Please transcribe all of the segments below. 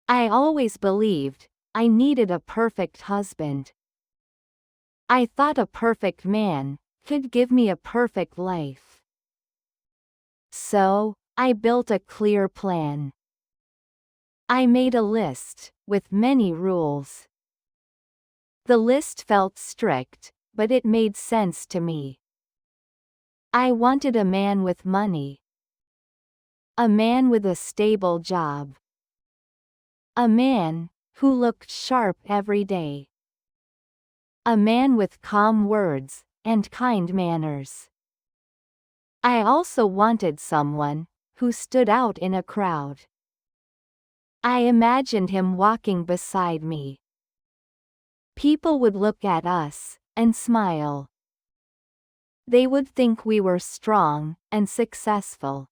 I always believed I needed a perfect husband. I thought a perfect man could give me a perfect life. So, I built a clear plan. I made a list with many rules. The list felt strict, but it made sense to me. I wanted a man with money. A man with a stable job. A man who looked sharp every day. A man with calm words and kind manners. I also wanted someone who stood out in a crowd. I imagined him walking beside me. People would look at us and smile. They would think we were strong and successful.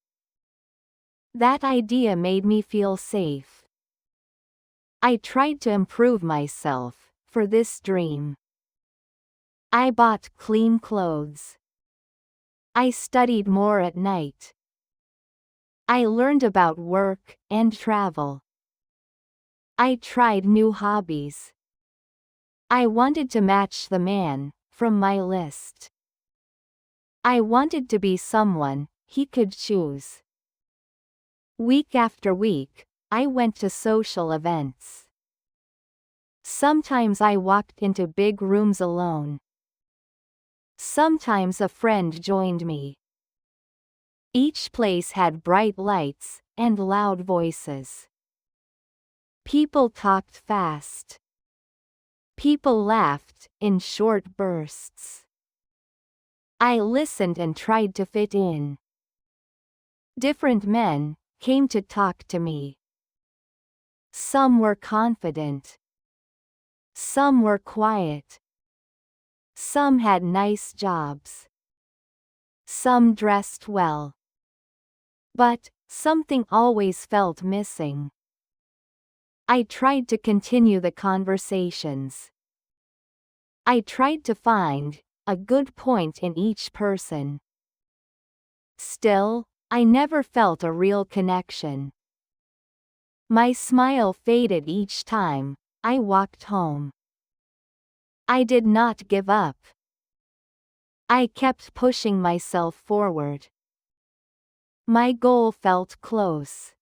That idea made me feel safe. I tried to improve myself for this dream. I bought clean clothes. I studied more at night. I learned about work and travel. I tried new hobbies. I wanted to match the man from my list. I wanted to be someone he could choose. Week after week, I went to social events. Sometimes I walked into big rooms alone. Sometimes a friend joined me. Each place had bright lights and loud voices. People talked fast. People laughed in short bursts. I listened and tried to fit in. Different men came to talk to me. Some were confident. Some were quiet. Some had nice jobs. Some dressed well. But something always felt missing. I tried to continue the conversations. I tried to find a good point in each person. Still, I never felt a real connection. My smile faded each time I walked home. I did not give up. I kept pushing myself forward. My goal felt close.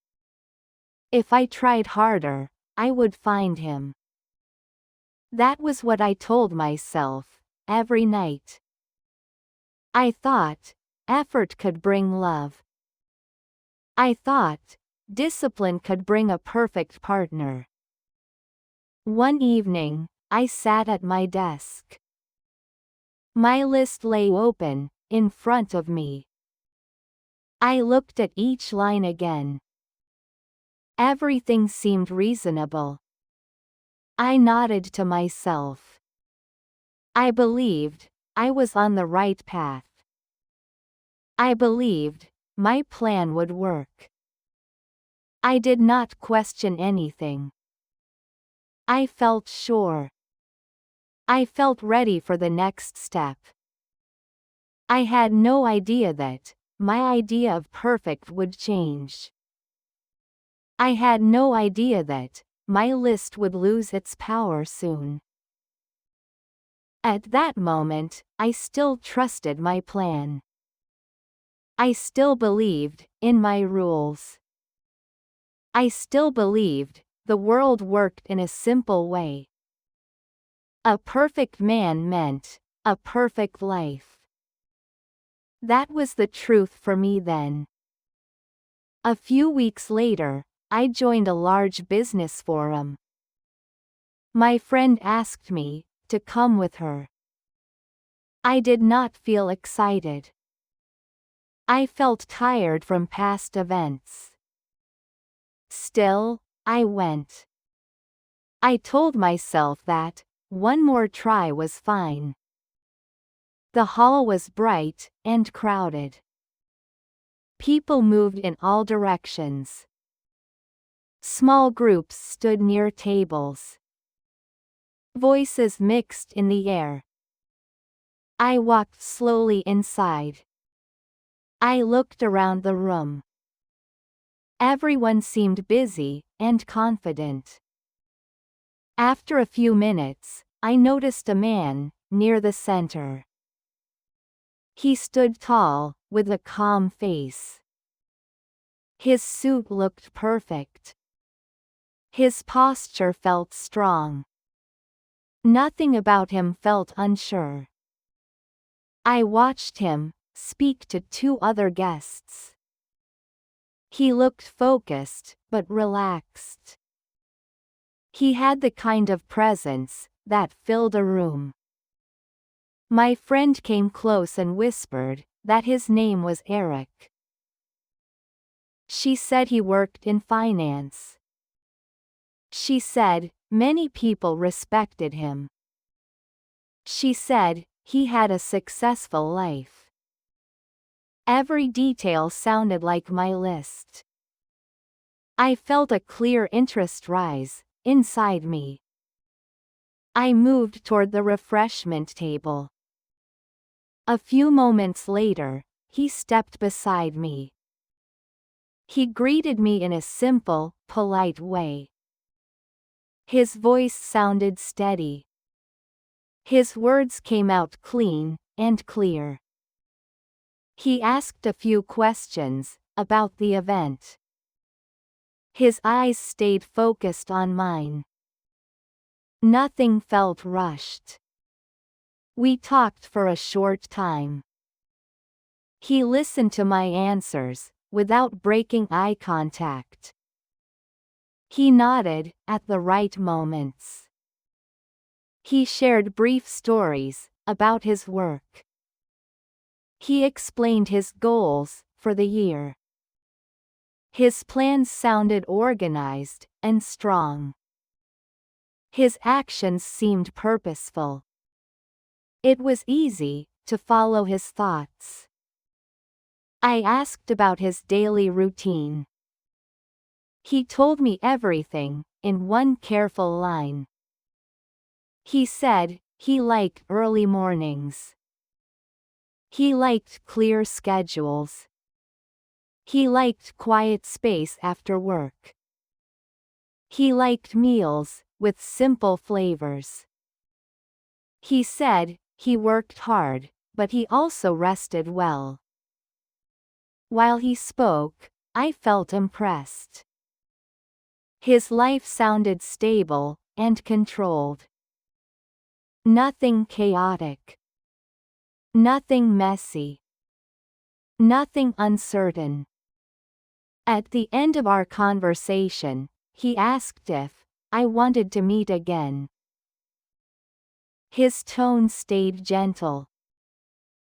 If I tried harder, I would find him. That was what I told myself every night. I thought effort could bring love. I thought discipline could bring a perfect partner. One evening, I sat at my desk. My list lay open in front of me. I looked at each line again. Everything seemed reasonable. I nodded to myself. I believed I was on the right path. I believed my plan would work. I did not question anything. I felt sure. I felt ready for the next step. I had no idea that my idea of perfect would change. I had no idea that my list would lose its power soon. At that moment, I still trusted my plan. I still believed in my rules. I still believed the world worked in a simple way. A perfect man meant a perfect life. That was the truth for me then. A few weeks later, I joined a large business forum. My friend asked me to come with her. I did not feel excited. I felt tired from past events. Still, I went. I told myself that one more try was fine. The hall was bright and crowded. People moved in all directions. Small groups stood near tables. Voices mixed in the air. I walked slowly inside. I looked around the room. Everyone seemed busy and confident. After a few minutes, I noticed a man near the center. He stood tall, with a calm face. His suit looked perfect. His posture felt strong. Nothing about him felt unsure. I watched him speak to two other guests. He looked focused, but relaxed. He had the kind of presence that filled a room. My friend came close and whispered that his name was Eric. She said he worked in finance. She said many people respected him. She said he had a successful life. Every detail sounded like my list. I felt a clear interest rise inside me. I moved toward the refreshment table. A few moments later, he stepped beside me. He greeted me in a simple, polite way. His voice sounded steady. His words came out clean and clear. He asked a few questions about the event. His eyes stayed focused on mine. Nothing felt rushed. We talked for a short time. He listened to my answers without breaking eye contact. He nodded at the right moments. He shared brief stories about his work. He explained his goals for the year. His plans sounded organized and strong. His actions seemed purposeful. It was easy to follow his thoughts. I asked about his daily routine. He told me everything in one careful line. He said he liked early mornings. He liked clear schedules. He liked quiet space after work. He liked meals with simple flavors. He said he worked hard, but he also rested well. While he spoke, I felt impressed. His life sounded stable and controlled. Nothing chaotic. Nothing messy. Nothing uncertain. At the end of our conversation, he asked if I wanted to meet again. His tone stayed gentle.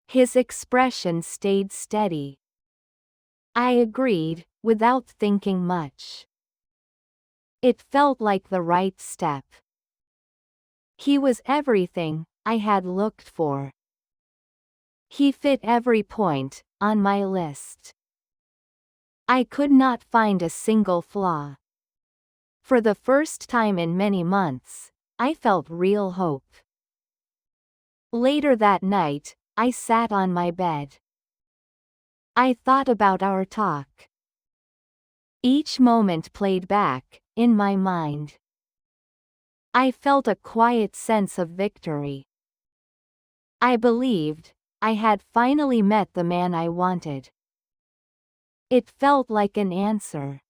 His expression stayed steady. I agreed, without thinking much. It felt like the right step. He was everything I had looked for. He fit every point on my list. I could not find a single flaw. For the first time in many months, I felt real hope. Later that night, I sat on my bed. I thought about our talk. Each moment played back in my mind. I felt a quiet sense of victory. I believed I had finally met the man I wanted. It felt like an answer.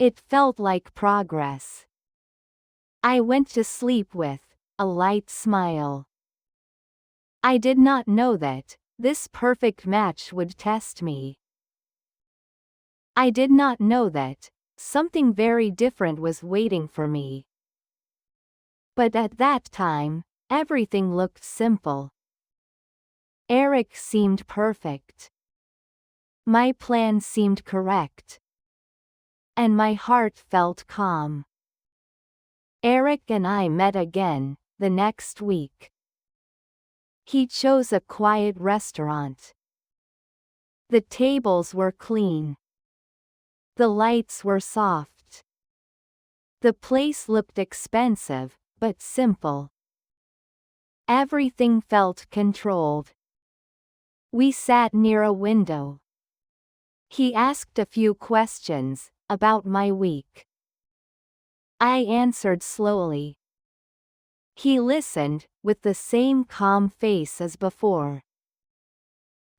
It felt like progress. I went to sleep with a light smile. I did not know that this perfect match would test me. I did not know that something very different was waiting for me. But at that time, everything looked simple. Eric seemed perfect. My plan seemed correct. And my heart felt calm. Eric and I met again the next week. He chose a quiet restaurant. The tables were clean. The lights were soft. The place looked expensive, but simple. Everything felt controlled. We sat near a window. He asked a few questions about my week. I answered slowly. He listened, with the same calm face as before.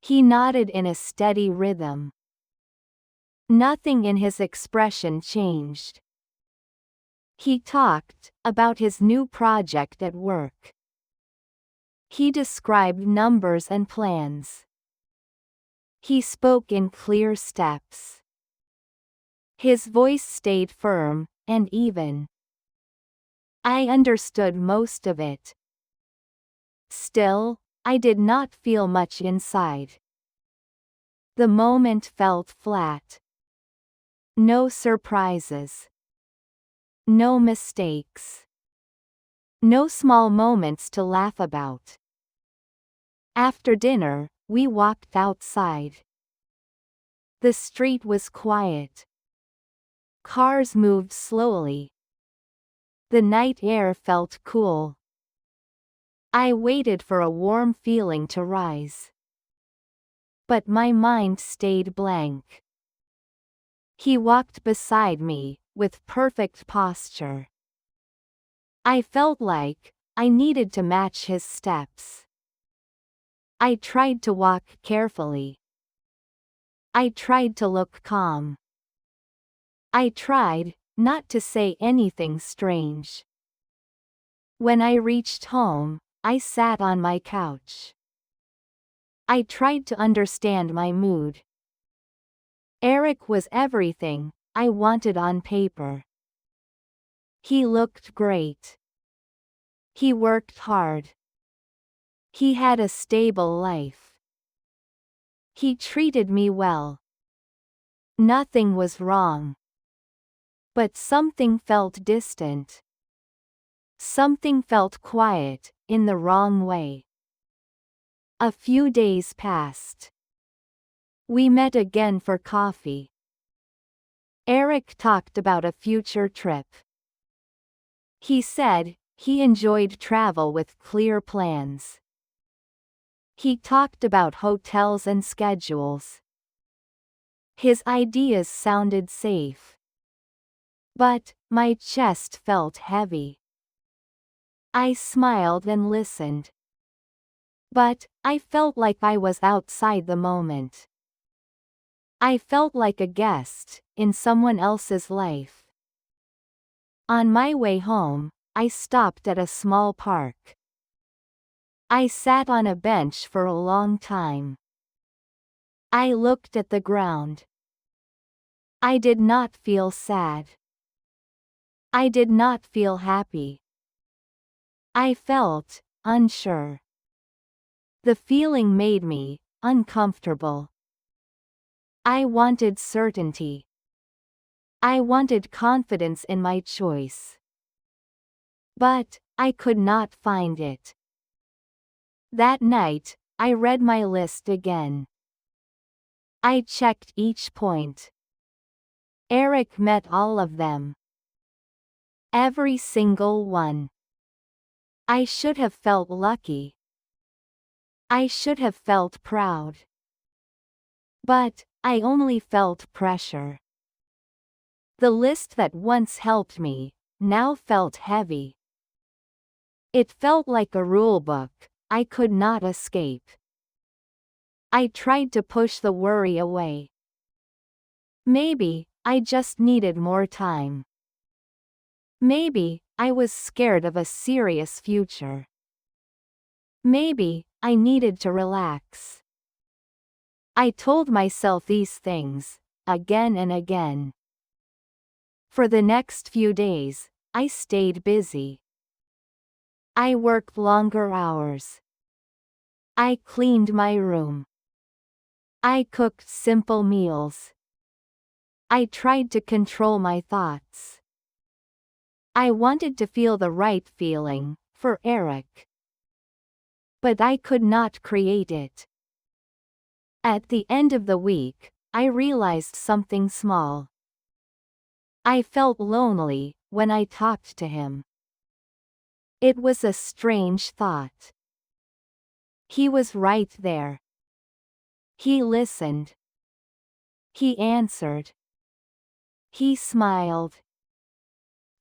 He nodded in a steady rhythm. Nothing in his expression changed. He talked about his new project at work. He described numbers and plans. He spoke in clear steps. His voice stayed firm and even. I understood most of it. Still, I did not feel much inside. The moment felt flat. No surprises. No mistakes. No small moments to laugh about. After dinner, we walked outside. The street was quiet. Cars moved slowly. The night air felt cool. I waited for a warm feeling to rise. But my mind stayed blank. He walked beside me, with perfect posture. I felt like I needed to match his steps. I tried to walk carefully. I tried to look calm. I tried not to say anything strange. When I reached home, I sat on my couch. I tried to understand my mood. Eric was everything I wanted on paper. He looked great. He worked hard. He had a stable life. He treated me well. Nothing was wrong. But something felt distant. Something felt quiet, in the wrong way. A few days passed. We met again for coffee. Eric talked about a future trip. He said he enjoyed travel with clear plans. He talked about hotels and schedules. His ideas sounded safe. But my chest felt heavy. I smiled and listened. But I felt like I was outside the moment. I felt like a guest in someone else's life. On my way home, I stopped at a small park. I sat on a bench for a long time. I looked at the ground. I did not feel sad. I did not feel happy. I felt unsure. The feeling made me uncomfortable. I wanted certainty. I wanted confidence in my choice. But I could not find it. That night, I read my list again. I checked each point. Eric met all of them. Every single one. I should have felt lucky. I should have felt proud. But I only felt pressure. The list that once helped me now felt heavy. It felt like a rulebook I could not escape. I tried to push the worry away. Maybe I just needed more time. Maybe I was scared of a serious future. Maybe I needed to relax. I told myself these things again and again. For the next few days, I stayed busy. I worked longer hours. I cleaned my room. I cooked simple meals. I tried to control my thoughts. I wanted to feel the right feeling for Eric. But I could not create it. At the end of the week, I realized something small. I felt lonely when I talked to him. It was a strange thought. He was right there. He listened. he answered. He smiled.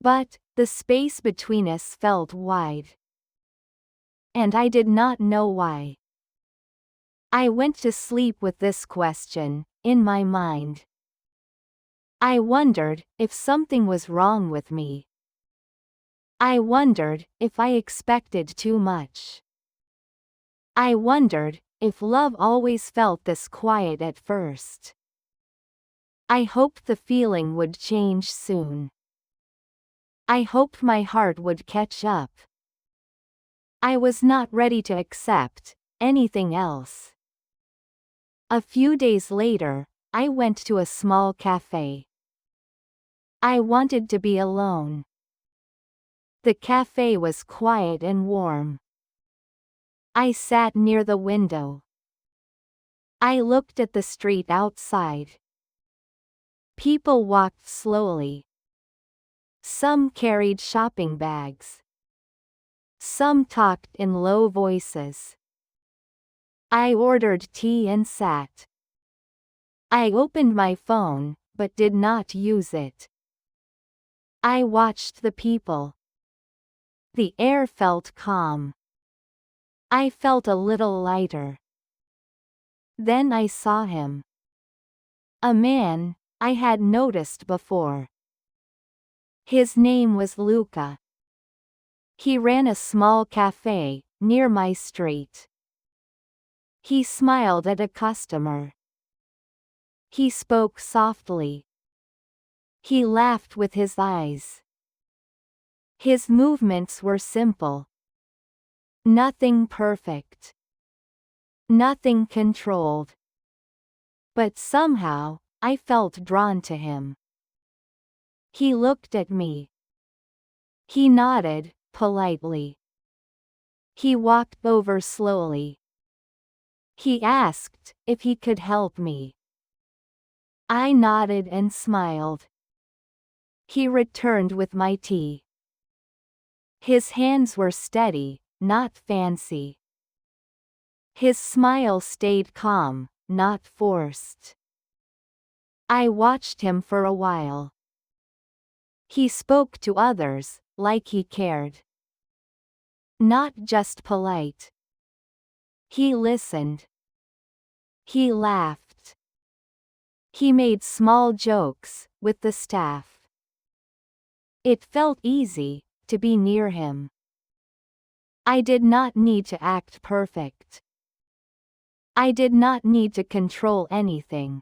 But the space between us felt wide. And I did not know why. I went to sleep with this question in my mind. I wondered if something was wrong with me. I wondered if I expected too much. I wondered if love always felt this quiet at first. I hoped the feeling would change soon. I hoped my heart would catch up. I was not ready to accept anything else. A few days later, I went to a small cafe. I wanted to be alone. The cafe was quiet and warm. I sat near the window. I looked at the street outside. People walked slowly. Some carried shopping bags. Some talked in low voices. I ordered tea and sat. I opened my phone, but did not use it. I watched the people. The air felt calm. I felt a little lighter. Then I saw him. A man I had noticed before. His name was Luca. He ran a small cafe near my street. He smiled at a customer. He spoke softly. He laughed with his eyes. His movements were simple. Nothing perfect. Nothing controlled. But somehow, I felt drawn to him. He looked at me. He nodded, politely. He walked over slowly. He asked if he could help me. I nodded and smiled. He returned with my tea. His hands were steady, not fancy. His smile stayed calm, not forced. I watched him for a while. He spoke to others, like he cared. Not just polite. He listened. He laughed. He made small jokes with the staff. It felt easy to be near him. I did not need to act perfect. I did not need to control anything.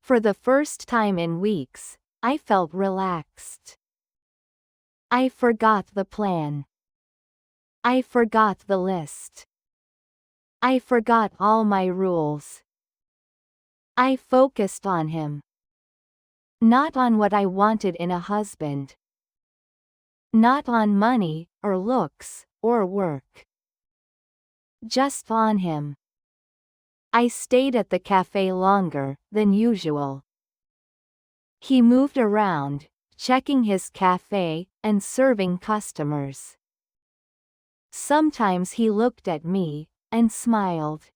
For the first time in weeks, I felt relaxed. I forgot the plan. I forgot the list. I forgot all my rules. I focused on him. Not on what I wanted in a husband. Not on money, or looks, or work. Just on him. I stayed at the cafe longer than usual. He moved around, checking his cafe and serving customers. Sometimes he looked at me and smiled.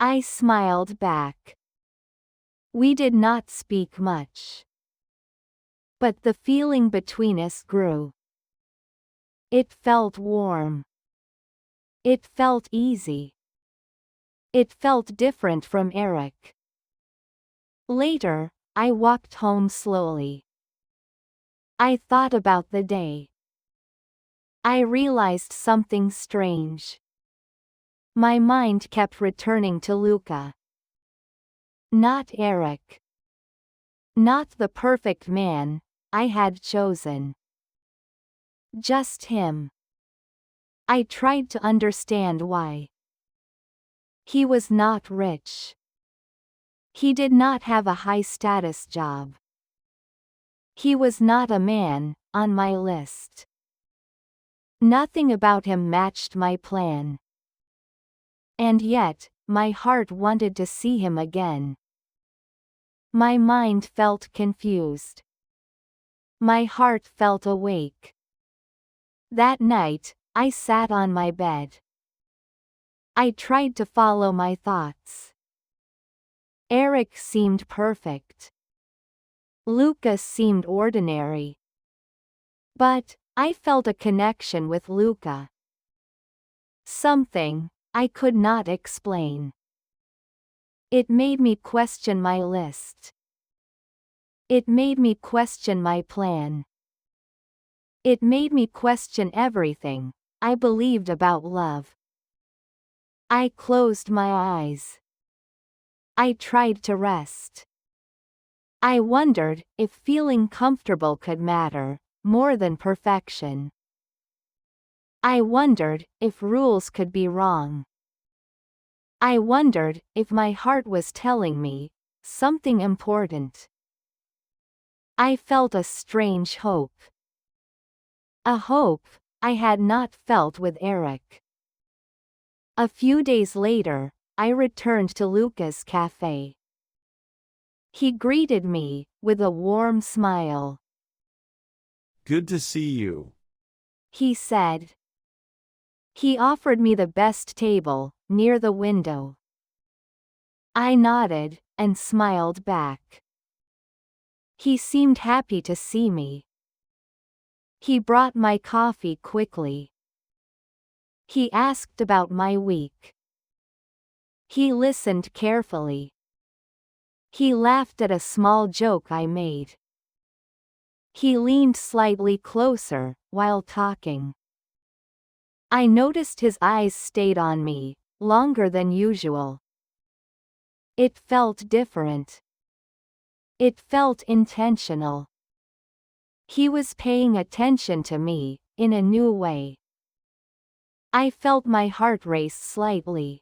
I smiled back. We did not speak much. But the feeling between us grew. It felt warm. It felt easy. It felt different from Eric. Later, I walked home slowly. I thought about the day. I realized something strange. My mind kept returning to Luca. Not Eric. Not the perfect man I had chosen. Just him. I tried to understand why. He was not rich. He did not have a high-status job. He was not a man on my list. Nothing about him matched my plan. And yet, my heart wanted to see him again. My mind felt confused. My heart felt awake. That night, I sat on my bed. I tried to follow my thoughts. Eric seemed perfect. Luca seemed ordinary. But I felt a connection with Luca. Something I could not explain. It made me question my list. It made me question my plan. It made me question everything I believed about love. I closed my eyes. I tried to rest. I wondered if feeling comfortable could matter more than perfection. I wondered if rules could be wrong. I wondered if my heart was telling me something important. I felt a strange hope. A hope I had not felt with Eric. A few days later, I returned to Luca's cafe. He greeted me with a warm smile. Good to see you, he said. He offered me the best table, near the window. I nodded and smiled back. He seemed happy to see me. He brought my coffee quickly. He asked about my week. He listened carefully. He laughed at a small joke I made. He leaned slightly closer while talking. I noticed his eyes stayed on me longer than usual. It felt different. It felt intentional. He was paying attention to me in a new way. I felt my heart race slightly.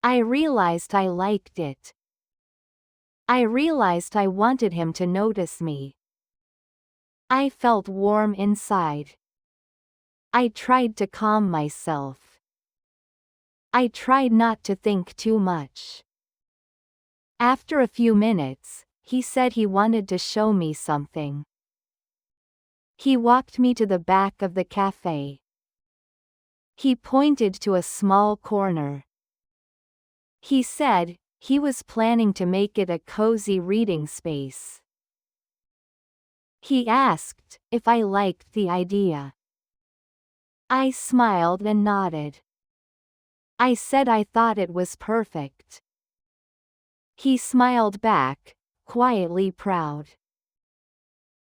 I realized I liked it. I realized I wanted him to notice me. I felt warm inside. I tried to calm myself. I tried not to think too much. After a few minutes, he said he wanted to show me something. He walked me to the back of the cafe. He pointed to a small corner. He said he was planning to make it a cozy reading space. He asked if I liked the idea. I smiled and nodded. I said I thought it was perfect. He smiled back, quietly proud.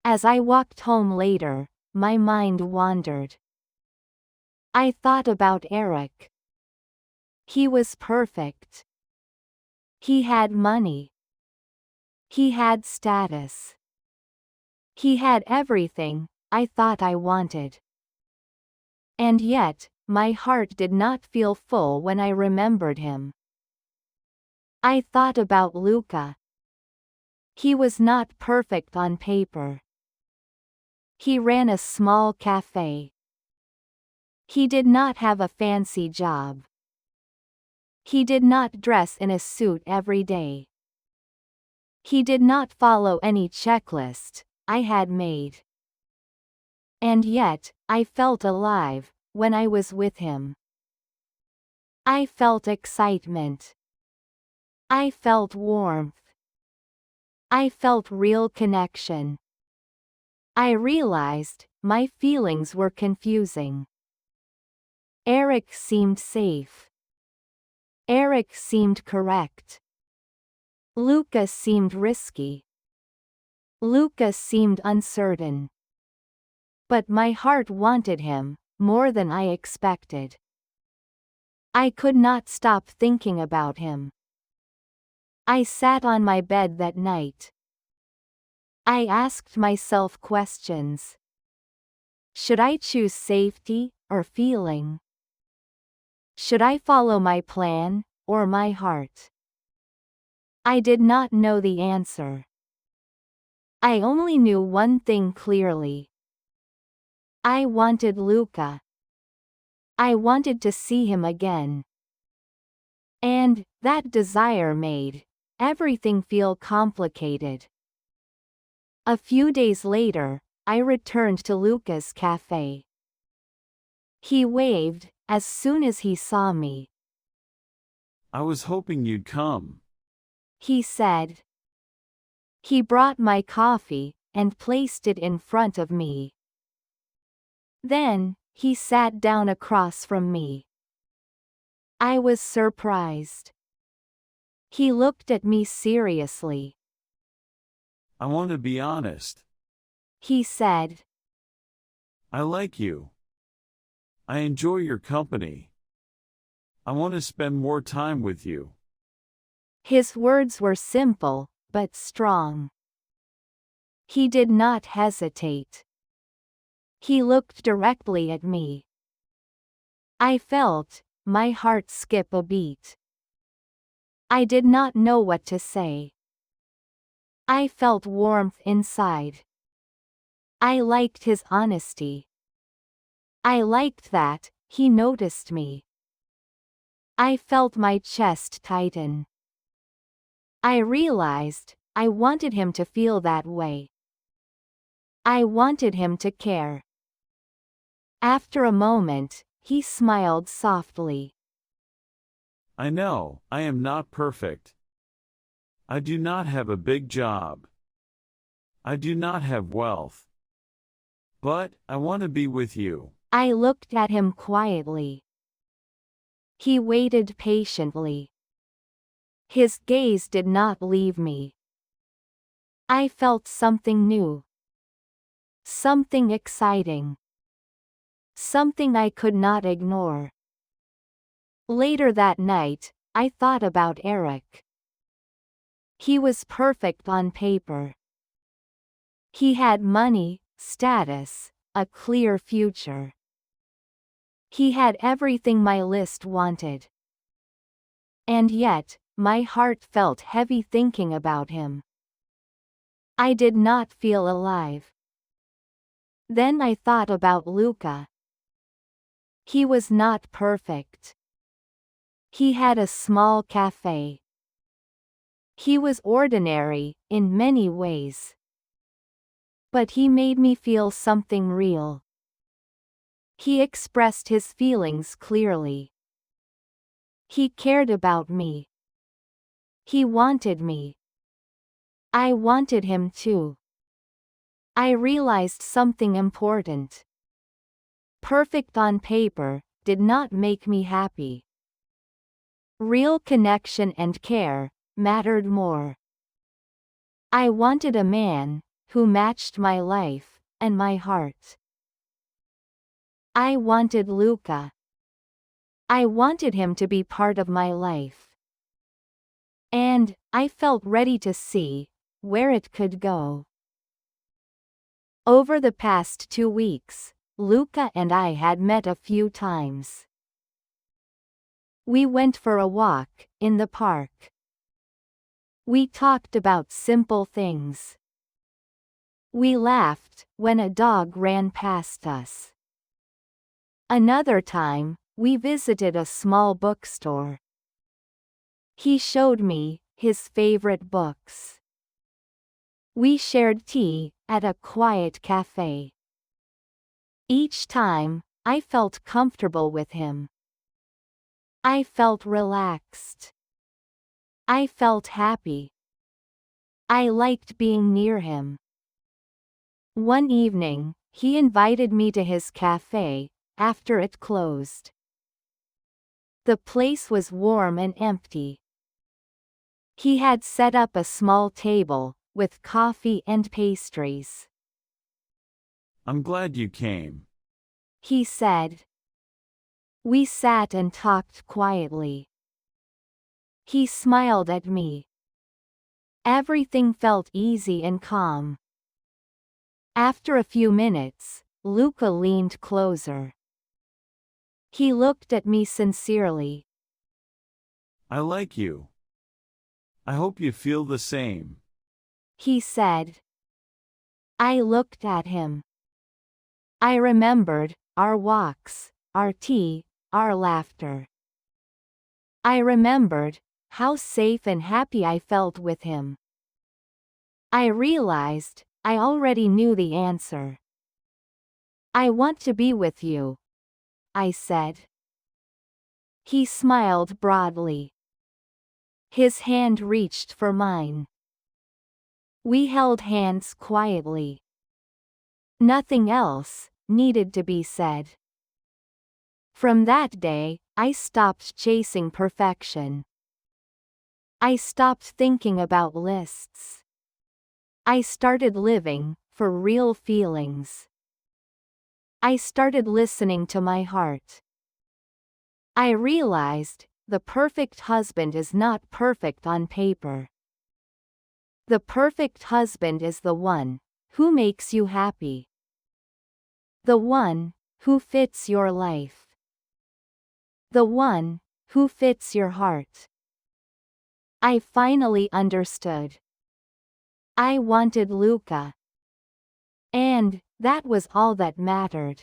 As I walked home later, my mind wandered. I thought about Eric. He was perfect. He had money. He had status. He had everything I thought I wanted. And yet, my heart did not feel full when I remembered him. I thought about Luca. He was not perfect on paper. He ran a small cafe. He did not have a fancy job. He did not dress in a suit every day. He did not follow any checklist I had made. And yet, I felt alive when I was with him. I felt excitement. I felt warmth. I felt real connection. I realized my feelings were confusing. Eric seemed safe. Eric seemed correct. Luca seemed risky. Luca seemed uncertain. But my heart wanted him more than I expected. I could not stop thinking about him. I sat on my bed that night. I asked myself questions. Should I choose safety or feeling? Should I follow my plan or my heart? I did not know the answer. I only knew one thing clearly. I wanted Luca. I wanted to see him again. And that desire made everything feel complicated. A few days later, I returned to Luca's cafe. He waved as soon as he saw me. I was hoping you'd come. he said. He brought my coffee and placed it in front of me. Then, he sat down across from me. I was surprised. He looked at me seriously. I want to be honest. He said. I like you. I enjoy your company. I want to spend more time with you. His words were simple, but strong. He did not hesitate. He looked directly at me. I felt my heart skip a beat. I did not know what to say. I felt warmth inside. I liked his honesty. I liked that he noticed me. I felt my chest tighten. I realized I wanted him to feel that way. I wanted him to care. After a moment, he smiled softly. I know, I am not perfect. I do not have a big job. I do not have wealth. But, I want to be with you. I looked at him quietly. He waited patiently. His gaze did not leave me. I felt something new. Something exciting. Something I could not ignore. Later that night, I thought about Eric. He was perfect on paper. He had money, status, a clear future. He had everything my list wanted. And yet, my heart felt heavy thinking about him. I did not feel alive. Then I thought about Luca. He was not perfect. He had a small cafe. He was ordinary, in many ways. But he made me feel something real. He expressed his feelings clearly. He cared about me. He wanted me. I wanted him too. I realized something important. Perfect on paper did not make me happy. Real connection and care mattered more. I wanted a man who matched my life and my heart. I wanted Luca. I wanted him to be part of my life. And I felt ready to see where it could go. Over the past 2 weeks, Luca and I had met a few times. We went for a walk in the park. We talked about simple things. We laughed when a dog ran past us. Another time, we visited a small bookstore. He showed me his favorite books. We shared tea at a quiet cafe. Each time, I felt comfortable with him. I felt relaxed. I felt happy. I liked being near him. One evening, he invited me to his cafe after it closed. The place was warm and empty. He had set up a small table with coffee and pastries. I'm glad you came. He said. We sat and talked quietly. He smiled at me. Everything felt easy and calm. After a few minutes, Luca leaned closer. He looked at me sincerely. I like you. I hope you feel the same. He said. I looked at him. I remembered our walks, our tea, our laughter. I remembered how safe and happy I felt with him. I realized I already knew the answer. I want to be with you, I said. He smiled broadly. His hand reached for mine. We held hands quietly. Nothing else needed to be said. From that day, I stopped chasing perfection. I stopped thinking about lists. I started living for real feelings. I started listening to my heart. I realized the perfect husband is not perfect on paper. The perfect husband is the one who makes you happy. The one who fits your life. The one who fits your heart. I finally understood. I wanted Luca. And that was all that mattered.